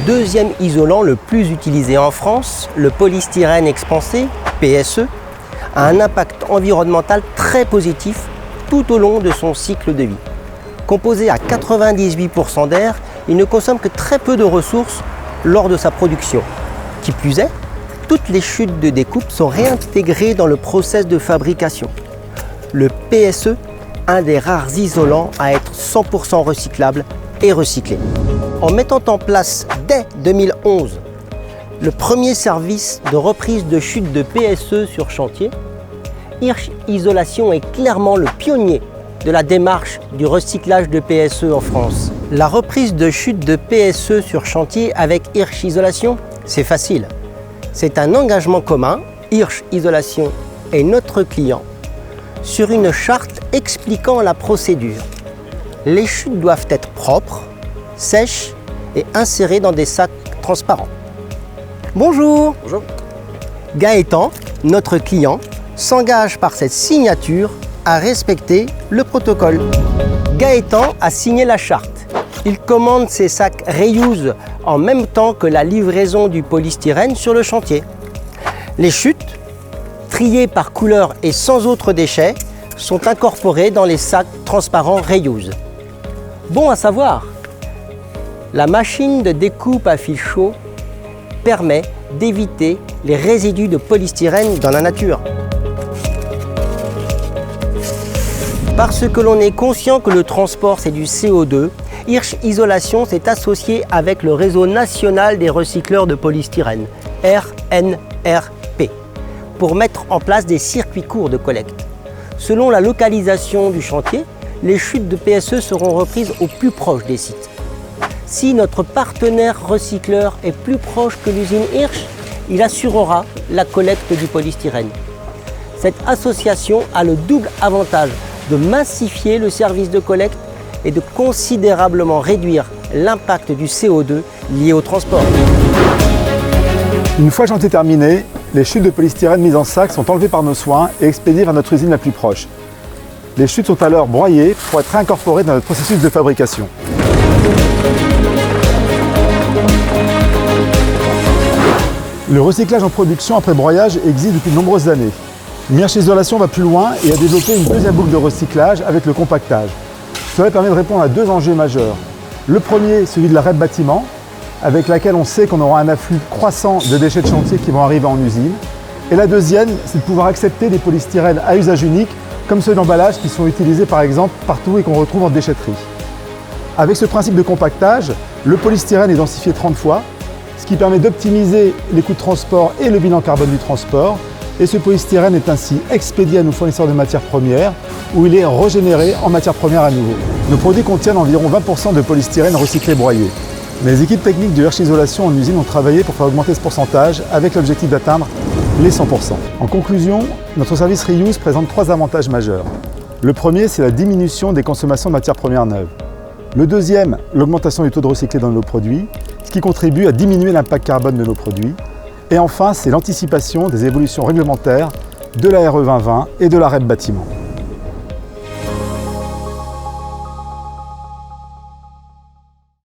deuxième isolant le plus utilisé en France, le polystyrène expansé, PSE, a un impact environnemental très positif tout au long de son cycle de vie. Composé à 98% d'air, il ne consomme que très peu de ressources lors de sa production. Qui plus est, toutes les chutes de découpe sont réintégrées dans le process de fabrication. Le PSE, un des rares isolants à être 100% recyclable et recyclé. En mettant en place dès 2011 le premier service de reprise de chute de PSE sur chantier, Hirsch Isolation est clairement le pionnier de la démarche du recyclage de PSE en France. La reprise de chute de PSE sur chantier avec Hirsch Isolation, c'est facile. C'est un engagement commun, Hirsch Isolation et notre client, sur une charte expliquant la procédure. Les chutes doivent être propres, sèches et insérées dans des sacs transparents. Bonjour. Bonjour. Gaëtan, notre client, s'engage par cette signature à respecter le protocole. Gaëtan a signé la charte. Il commande ses sacs Reuse en même temps que la livraison du polystyrène sur le chantier. Les chutes, triées par couleur et sans autres déchets, sont incorporées dans les sacs transparents Reuse. Bon à savoir, la machine de découpe à fil chaud permet d'éviter les résidus de polystyrène dans la nature. Parce que l'on est conscient que le transport c'est du CO2, Hirsch Isolation s'est associé avec le réseau national des recycleurs de polystyrène, RNRP, pour mettre en place des circuits courts de collecte. Selon la localisation du chantier, les chutes de PSE seront reprises au plus proche des sites. Si notre partenaire recycleur est plus proche que l'usine Hirsch, il assurera la collecte du polystyrène. Cette association a le double avantage de massifier le service de collecte et de considérablement réduire l'impact du CO2 lié au transport. Une fois le chantier terminé, les chutes de polystyrène mises en sac sont enlevées par nos soins et expédiées vers notre usine la plus proche. Les chutes sont alors broyées pour être réincorporées dans notre processus de fabrication. Le recyclage en production après broyage existe depuis de nombreuses années. Hirsch Isolation va plus loin et a développé une deuxième boucle de recyclage avec le compactage. Cela permet de répondre à deux enjeux majeurs. Le premier, celui de la REP bâtiment, avec laquelle on sait qu'on aura un afflux croissant de déchets de chantier qui vont arriver en usine. Et la deuxième, c'est de pouvoir accepter des polystyrènes à usage unique, comme ceux d'emballage qui sont utilisés par exemple partout et qu'on retrouve en déchetterie. Avec ce principe de compactage, le polystyrène est densifié 30 fois, ce qui permet d'optimiser les coûts de transport et le bilan carbone du transport. Et ce polystyrène est ainsi expédié à nos fournisseurs de matières premières, où il est régénéré en matières premières à nouveau. Nos produits contiennent environ 20% de polystyrène recyclé broyé. Les équipes techniques de Hirsch Isolation en usine ont travaillé pour faire augmenter ce pourcentage avec l'objectif d'atteindre les 100%. En conclusion, notre service Reuse présente trois avantages majeurs. Le premier, c'est la diminution des consommations de matières premières neuves. Le deuxième, l'augmentation du taux de recyclé dans nos produits, ce qui contribue à diminuer l'impact carbone de nos produits. Et enfin, c'est l'anticipation des évolutions réglementaires de la RE 2020 et de la REP bâtiment.